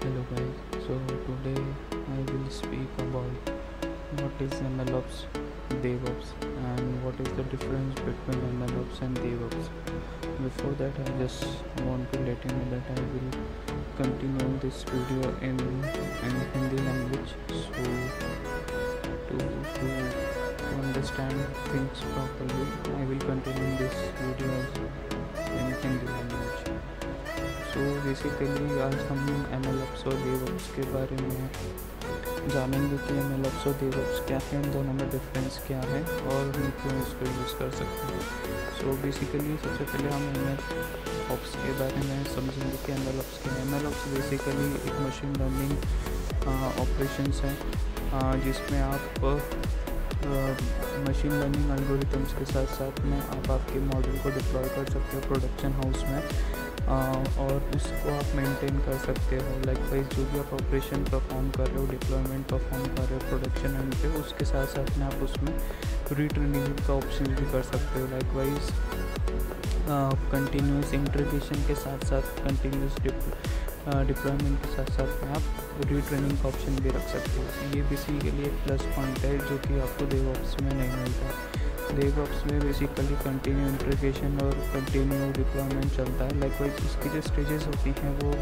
Hello guys, so today I will speak about what is MLOps, DevOps and what is the difference between MLOps and DevOps. Before that I just want to let you know that I will continue this video in Hindi language, so to understand things properly I will continue this video in Hindi language. तो basically आज हम MLOps और DevOps के बारे में जानेंगे कि MLOps और DevOps क्या है, इन दोनों में डिफरेंस क्या है और हम क्यों इसको यूज़ कर सकते हैं। सो बेसिकली सबसे पहले हम MLOps के बारे में समझेंगे कि MLOps क्या है। MLOps बेसिकली एक मशीन लर्निंग ऑपरेशंस है जिसमें आप मशीन लर्निंग एल्गोरिथम्स के साथ साथ में आप आपके मॉडल को डिप्लॉय कर सकते हो प्रोडक्शन हाउस में और उसको आप मेंटेन कर सकते हो। लाइकवाइज जो भी आप ऑपरेशन परफॉर्म कर रहे हो, डिप्लॉयमेंट परफॉर्म कर रहे हो प्रोडक्शन एंड पे, उसके साथ साथ में आप उसमें रीट्रेनिंग का ऑप्शन भी कर सकते हो। लाइकवाइज कंटिन्यूस इंटीग्रेशन के साथ साथ कंटिन्यूस डिप्लॉयमेंट के साथ साथ में आप रीट्रेनिंग का ऑप्शन भी रख सकते हो। ये बेसिकली एक प्लस पॉइंट है जो कि आपको DevOps में नहीं मिलता। DevOps में बेसिकली कंटिन्यू इंटीग्रेशन और कंटिन्यू डिप्लॉयमेंट चलता है। लाइकवाइज उसकी जो स्टेजेस होती हैं वो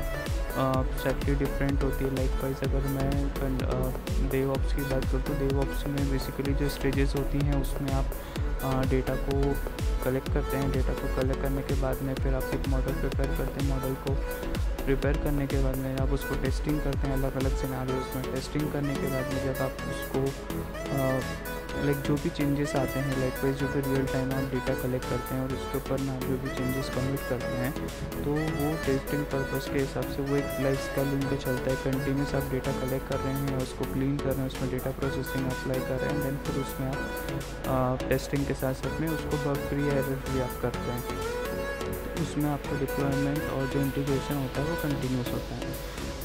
सेटली डिफरेंट होती है। लाइकवाइज अगर मैं DevOps की बात करूँ तो DevOps में बेसिकली जो स्टेजेस होती हैं उसमें आप डेटा को कलेक्ट करते हैं। डेटा को कलेक्ट करने के बाद में फिर आप एक मॉडल प्रिपेयर करते हैं। मॉडल को प्रिपेयर करने के बाद में आप उसको टेस्टिंग करते हैं अलग अलग सिनेरियोज में। टेस्टिंग करने के बाद में जब आप उसको जो भी चेंजेस आते हैं, लाइकवाइज जो भी रियल टाइम आप डेटा कलेक्ट करते हैं और उसके ऊपर ना जो भी चेंजेस कमिट करते हैं तो वो टेस्टिंग पर्पस के हिसाब से वो एक लाइफ स्टाइल पे चलता है। कंटिन्यूस आप डेटा कलेक्ट कर रहे हैं, उसको क्लीन कर रहे हैं, उसमें डेटा प्रोसेसिंग अप्लाई कर रहे हैं, देन फिर उसमें आप टेस्टिंग के साथ साथ में उसको बग फ्री एरर फ्री आप करते हैं। उसमें आपका डिप्लॉयमेंट और जो इंटीग्रेशन होता है वो कंटिन्यूस होता है।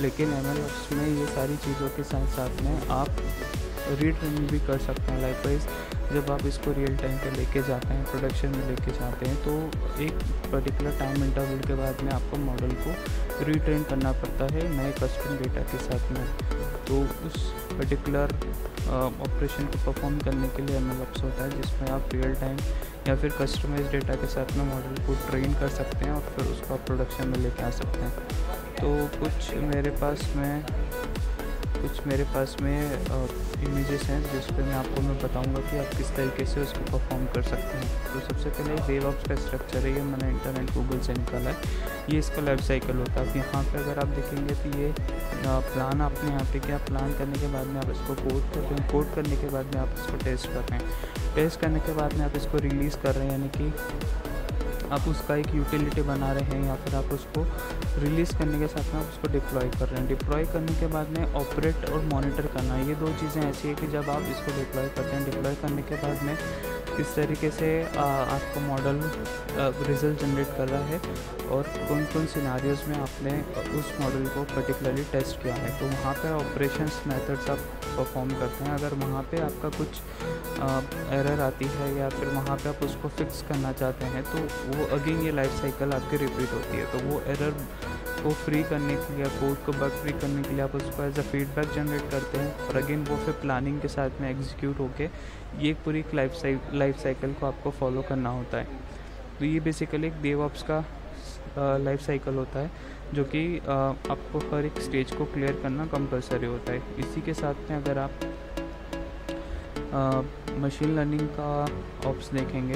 लेकिन MLOps में ये सारी चीज़ों के साथ साथ में आप रीट्रेनिंग भी कर सकते हैं। लाइकवाइज जब आप इसको रियल टाइम पे लेके जाते हैं, प्रोडक्शन में लेके जाते हैं, तो एक पर्टिकुलर टाइम इंटरवल के बाद में आपको मॉडल को रीट्रेन करना पड़ता है नए कस्टम डेटा के साथ में। तो उस पर्टिकुलर ऑपरेशन को परफॉर्म करने के लिए MLOps होता है जिसमें आप रियल टाइम या फिर कस्टमाइज डेटा के साथ में मॉडल को ट्रेन कर सकते हैं और फिर उसको आप प्रोडक्शन में लेके आ सकते हैं। तो कुछ मेरे पास में इमेजेस हैं जिस पर मैं बताऊंगा कि आप किस तरीके से उसको परफॉर्म कर सकते हैं। तो सबसे पहले DevOps का स्ट्रक्चर है, ये मैंने इंटरनेट गूगल से निकाला है। ये इसका लाइफ साइकिल होता है। यहाँ पे अगर आप देखेंगे तो ये प्लान आपने यहाँ पे क्या प्लान करने के बाद में आप इसको कोड करते हैं। कोड करने के बाद में आप इसको टेस्ट कर रहे हैं। टेस्ट करने के बाद में आप इसको रिलीज़ कर रहे हैं, यानी कि आप उसका एक यूटिलिटी बना रहे हैं या फिर आप उसको रिलीज़ करने के साथ में आप उसको डिप्लॉय कर रहे हैं। डिप्लॉय करने के बाद में ऑपरेट और मॉनिटर करना, ये दो चीज़ें ऐसी है कि जब आप इसको डिप्लॉय करते हैं, डिप्लॉय करने के बाद में किस तरीके से आपका मॉडल रिजल्ट जनरेट कर रहा है और कौन कौन सिनेरियोज़ में आपने उस मॉडल को पर्टिकुलरली टेस्ट किया है। तो वहाँ पे ऑपरेशंस मेथड्स आप परफॉर्म करते हैं। अगर वहाँ पे आपका कुछ एरर आती है या फिर वहाँ पे आप उसको फिक्स करना चाहते हैं तो वो अगेन ये लाइफ साइकिल आपकी रिपीट होती है। तो वो एरर को फ्री करने के लिए, कोड को बग फ्री करने के लिए आप उसको एज अ फीडबैक जनरेट करते हैं और अगेन वो फिर प्लानिंग के साथ में एग्जीक्यूट होके ये पूरी लाइफ साइकिल को आपको फॉलो करना होता है। तो ये बेसिकली एक DevOps का लाइफ साइकिल होता है जो कि आपको हर एक स्टेज को क्लियर करना कंपलसरी होता है। इसी के साथ में अगर आप मशीन लर्निंग का ऑप्स देखेंगे,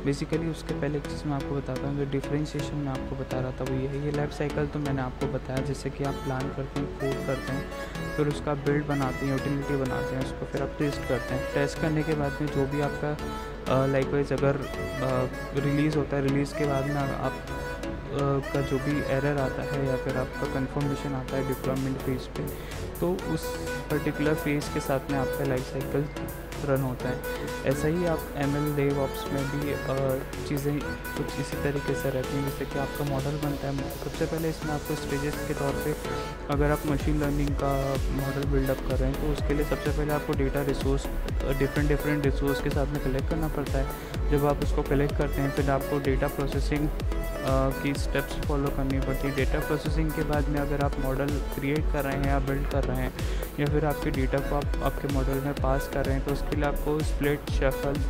बेसिकली उसके पहले एक चीज़ मैं आपको बताता हूँ। जो डिफरेंशिएशन मैं आपको बता रहा था वो ये है। ये लाइफ साइकिल तो मैंने आपको बताया, जैसे कि आप प्लान करते हैं, कोड करते हैं, फिर उसका बिल्ड बनाते हैं, यूटिलिटी बनाते हैं, उसको फिर आप टेस्ट करते हैं। टेस्ट करने के बाद में जो भी आपका लाइकवाइज अगर रिलीज़ होता है, रिलीज़ के बाद में आप का जो भी एरर आता है या फिर आपका कंफर्मेशन आता है डिप्लॉयमेंट फेज़ पे, तो उस पर्टिकुलर फेज़ के साथ में आपका लाइफ साइकिल रन होता है। ऐसा ही आप DevOps में भी चीज़ें कुछ इसी तरीके से रहती हैं। जैसे कि आपका मॉडल बनता है, सबसे पहले इसमें आपको स्टेजेस के तौर पे अगर आप मशीन लर्निंग का मॉडल बिल्डअप कर रहे हैं तो उसके लिए सबसे पहले आपको डेटा रिसोर्स डिफरेंट रिसोर्स के साथ में कलेक्ट करना पड़ता है। जब आप उसको कलेक्ट करते हैं फिर आपको डेटा प्रोसेसिंग की स्टेप्स फॉलो करनी पड़ती है। डेटा प्रोसेसिंग के बाद में अगर आप मॉडल क्रिएट कर रहे हैं या बिल्ड कर रहे हैं या फिर आपके डेटा को आप आपके मॉडल में पास कर रहे हैं, तो उसके लिए आपको स्प्लिट, शफल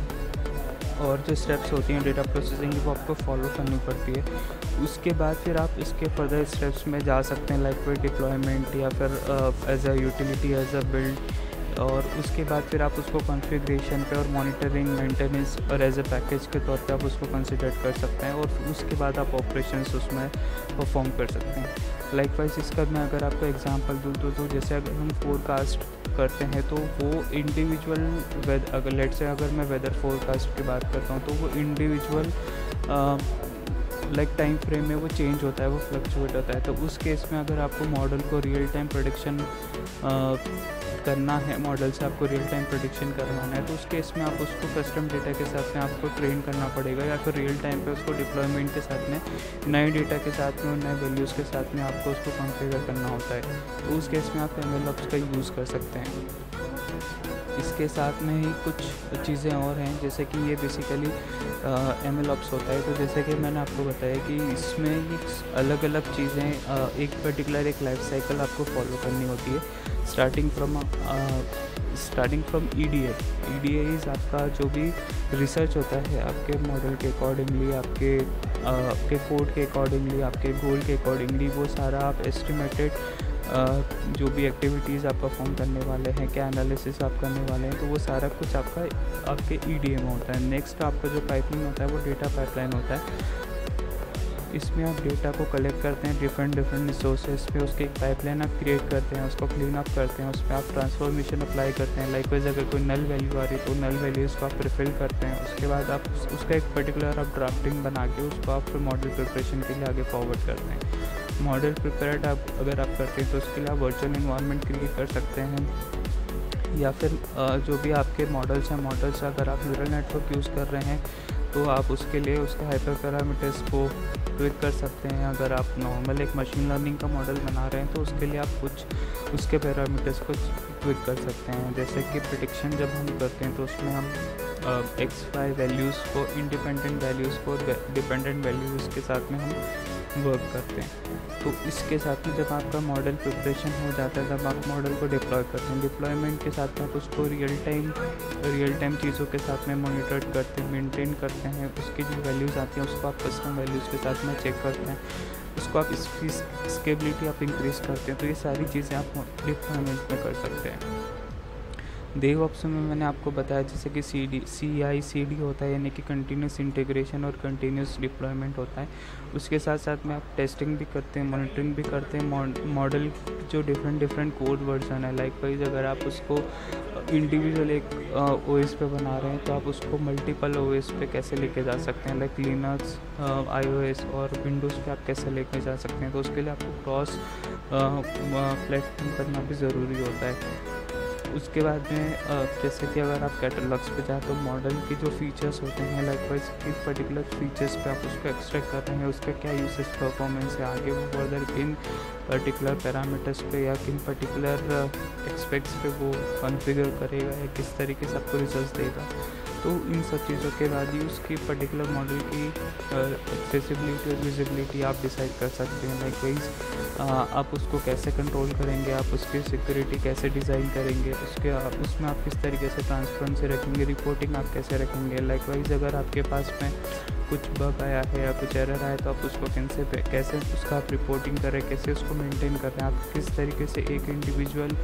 और जो स्टेप्स होती हैं डेटा प्रोसेसिंग की वो आपको फॉलो करनी पड़ती है। उसके बाद फिर आप इसके फर्दर स्टेप्स में जा सकते हैं, लाइक फिर डिप्लॉयमेंट या फिर as a utility, as a build, और उसके बाद फिर आप उसको कॉन्फ़िगरेशन पे और मॉनिटरिंग, मेंटेनेंस और एज अ पैकेज के तौर पे आप उसको कंसिडर कर सकते हैं, और उसके बाद आप ऑपरेशंस उसमें परफॉर्म कर सकते हैं। लाइकवाइज इसका मैं अगर आपको एग्जांपल दूँ तो जैसे अगर हम फोरकास्ट करते हैं तो वो इंडिविजुअल अगर लेट से अगर मैं वेदर फोरकास्ट की बात करता हूँ तो वो इंडिविजुअल लाइक टाइम फ्रेम में वो चेंज होता है, वो फ्लक्चुएट होता है। तो उस केस में अगर आपको मॉडल को रियल टाइम प्रेडिक्शन करना है, मॉडल से आपको रियल टाइम प्रेडिक्शन करवाना है, तो उस केस में आप उसको कस्टम डेटा के साथ में आपको ट्रेन करना पड़ेगा, या फिर रियल टाइम पे उसको डिप्लॉयमेंट के साथ में नए डेटा के साथ में और नए वैल्यूज़ के साथ में आपको उसको कॉन्फ़िगर करना होता है। तो उस केस में आप MLOps का यूज़ कर सकते हैं। इसके साथ में ही कुछ चीज़ें और हैं, जैसे कि ये बेसिकली MLOps होता है। तो जैसे कि मैंने आपको बताया कि इसमें ये अलग अलग चीज़ें एक पर्टिकुलर एक लाइफ साइकिल आपको फॉलो करनी होती है, starting from EDA। EDA is आपका जो भी रिसर्च होता है आपके मॉडल के अकॉर्डिंगली, आपके कोड के अकॉर्डिंगली, आपके गोल के अकॉर्डिंगली, वो सारा आप एस्टिमेटेड जो भी एक्टिविटीज़ आप परफॉर्म करने वाले हैं, क्या एनालिसिस आप करने वाले हैं, तो वो सारा कुछ आपके EDA में होता है। नेक्स्ट आपका जो पाइपलाइन होता है वो डेटा पाइपलाइन होता है। इसमें आप डेटा को कलेक्ट करते हैं डिफरेंट रिसोर्सेज पे, उसके एक पाइपलाइन आप क्रिएट करते हैं, उसको क्लीन अप करते हैं, उसमें आप ट्रांसफॉर्मेशन अप्लाई करते हैं। लाइकवाइज अगर कोई नल वैल्यू आ रही है तो नल वैल्यूज़ को आप रिफिल करते हैं। उसके बाद आप उसका एक पर्टिकुलर आप ड्राफ्टिंग बना के उसको आप फिर मॉडल प्रिपरेशन के लिए आगे फॉरवर्ड करते हैं। मॉडल प्रिपेयर्ड अगर आप करते हैं तो उसके लिए आप वर्चुअल इन्वायरमेंट क्रिएट कर सकते हैं, या फिर जो भी आपके मॉडल्स हैं, मॉडल्स अगर आप न्यूरल नेटवर्क यूज़ कर रहे हैं तो आप उसके लिए उसके हाइपर पैरामीटर्स को ट्विक कर सकते हैं। अगर आप नॉर्मल एक मशीन लर्निंग का मॉडल बना रहे हैं तो उसके लिए आप कुछ उसके पैरामीटर्स को ट्विक कर सकते हैं। जैसे कि प्रेडिक्शन जब हम करते हैं तो उसमें हम XY वैल्यूज़ को, इंडिपेंडेंट वैल्यूज़ को डिपेंडेंट वैल्यूज़ के साथ में हम वर्क करते हैं। तो इसके साथ में जब आपका मॉडल प्रिपरेशन हो जाता है तब आप मॉडल को डिप्लॉय करते हैं। डिप्लॉयमेंट के साथ में आप उसको रियल टाइम चीज़ों के साथ में मॉनिटर करते हैं, मेंटेन करते हैं। उसकी जो वैल्यूज़ आती हैं उसको आप कस्टम वैल्यूज़ के साथ में चेक करते हैं, उसको आप इसकी स्केबिलिटी आप इंक्रीज़ करते हैं। तो ये सारी चीज़ें आप डिप्लॉयमेंट में कर सकते हैं। DevOps में मैंने आपको बताया जैसे कि CI/CD होता है, यानी कि कंटिन्यूस इंटीग्रेशन और कंटिन्यूस डिप्लॉयमेंट होता है। उसके साथ साथ में आप टेस्टिंग भी करते हैं, मॉनिटरिंग भी करते हैं। मॉडल जो डिफरेंट कोड वर्जन है, लाइकवाइज अगर आप उसको इंडिविजुअल एक OS पे बना रहे हैं तो आप उसको मल्टीपल OS पे कैसे लेके जा सकते हैं, लाइक लिनक्स, iOS और विंडोज़ पे आप कैसे लेके जा सकते हैं। तो उसके लिए आपको क्रॉस प्लेटफॉर्म करना भी ज़रूरी होता है। उसके बाद में जैसे कि अगर आप कैटलॉग्स पे जाए तो मॉडल की जो फीचर्स होते हैं, लाइकवाइज किस पर्टिकुलर फीचर्स पे आप उसको एक्सट्रैक्ट कर रहे हैं, उसका क्या यूसेज परफॉर्मेंस है, आगे वो फर्दर किन पर्टिकुलर पैरामीटर्स पे या किन पर्टिकुलर एक्सपेक्ट्स पे वो कॉन्फ़िगर करेगा या किस तरीके से आपको रिजल्ट देगा। तो इन सब चीज़ों के बाद ही उसकी पर्टिकुलर मॉडल की एक्सेसिबिलिटी और विजिबिलिटी आप डिसाइड कर सकते हैं। लाइकवाइज आप उसको कैसे कंट्रोल करेंगे, आप उसकी सिक्योरिटी कैसे डिज़ाइन करेंगे, उसमें आप किस तरीके से ट्रांसपेरेंसी रखेंगे, रिपोर्टिंग आप कैसे रखेंगे। लाइकवाइज अगर आपके पास में कुछ बग आया है या कुछ एरर आया तो आप उसको कैसे उसका आप रिपोर्टिंग करें, कैसे उसको मेंटेन करें, आप किस तरीके से एक इंडिविजुअल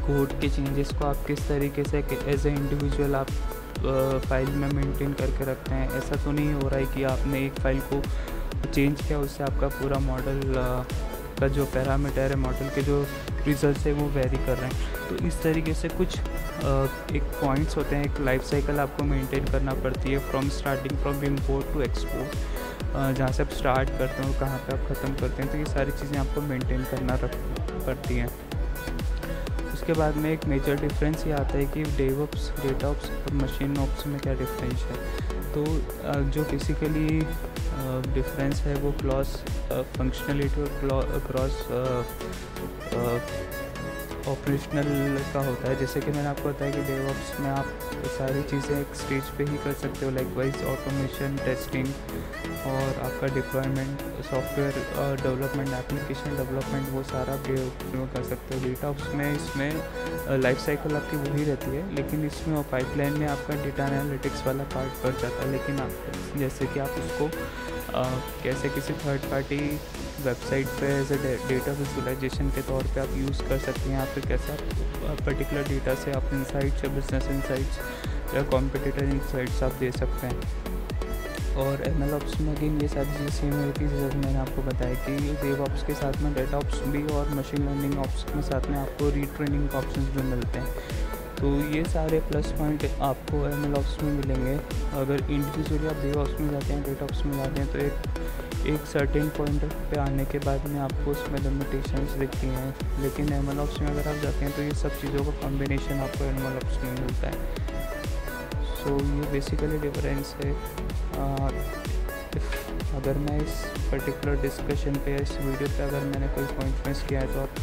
कोड के चेंजेस को आप किस तरीके से एज ए इंडिविजुअल आप फाइल में मेंटेन करके रखते हैं। ऐसा तो नहीं हो रहा है कि आपने एक फ़ाइल को चेंज किया उससे आपका पूरा मॉडल का जो पैरामीटर है, मॉडल के जो रिजल्ट्स है वो वेरी कर रहे हैं। तो इस तरीके से कुछ एक पॉइंट्स होते हैं, एक लाइफ साइकिल आपको मेंटेन करना पड़ती है starting from import to export. जहाँ से आप स्टार्ट करते हो कहाँ पे आप ख़त्म करते हैं, तो ये सारी चीज़ें आपको मेंटेन करना पड़ती हैं। उसके बाद में एक मेजर डिफरेंस ये आता है कि DevOps, DataOps और मशीन ऑप्स में क्या डिफरेंस है। तो जो बेसिकली डिफरेंस है वो क्रॉस फंक्शनलिटी और क्रॉस ऑपरेशनल का होता है। जैसे कि मैंने आपको बताया कि डेवऑप्स में आप सारी चीज़ें एक स्टेज पे ही कर सकते हो, लाइकवाइज ऑटोमेशन, टेस्टिंग और आपका deployment, software development, application development, वो सारा डेवऑप्स में कर सकते हो। डेटाऑप्स में इसमें लाइफ साइकिल आपकी वही रहती है, लेकिन इसमें और पाइपलाइन में आपका डेटा एनालिटिक्स वाला पार्ट बढ़ जाता है। लेकिन आप जैसे कि आप उसको कैसे किसी थर्ड पार्टी वेबसाइट पे एज ए डेटा विजुअलाइजेशन के तौर पे आप यूज़ कर सकते हैं, या फिर कैसे आप पर्टिकुलर डेटा से आप इंसाइट्स या बिजनेस इंसाइट्स या कॉम्पिटिटर इंसाइट्स आप दे सकते हैं। और MLOps में अगेन ये सारी चीज़ें सेम होती है, जैसे मैंने आपको बताया कि DevOps के साथ में डेटाऑप्स भी और मशीन लर्निंग ऑप्स के साथ में आपको रीट्रेनिंग के ऑप्शंस भी मिलते हैं। तो ये सारे प्लस पॉइंट आपको MLOps में मिलेंगे। अगर इंडिविजुअली आप DevOps में जाते हैं, डेटाऑप्स में जाते हैं, तो एक सर्टेन पॉइंट पे आने के बाद में आपको उसमें लिमिटेशंस दिखती हैं। लेकिन MLOps में अगर आप जाते हैं तो ये सब चीज़ों का कॉम्बिनेशन आपको MLOps में मिलता है। सो ये बेसिकली डिफरेंस है। अगर मैं इस पर्टिकुलर डिस्कशन पे, इस वीडियो पे अगर मैंने कोई पॉइंट मिस किया है तो आप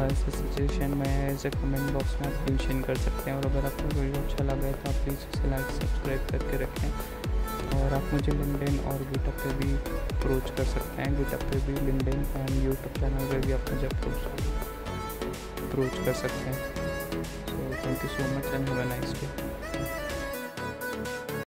ऐसे सजेशन में ऐसे कमेंट बॉक्स में आप मेंशन कर सकते हैं। और अगर आपको वीडियो अच्छा लगा है तो आप प्लीज़ इसे लाइक सब्सक्राइब करके रखें। और आप मुझे लिंक्डइन और गिटहब पे भी अप्रोच कर सकते हैं। गिटहब पे भी, लिंक्डइन एंड यूट्यूब चैनल पे भी आप मुझे अप्रोच कर सकते हैं। So thank you so much and have a nice day.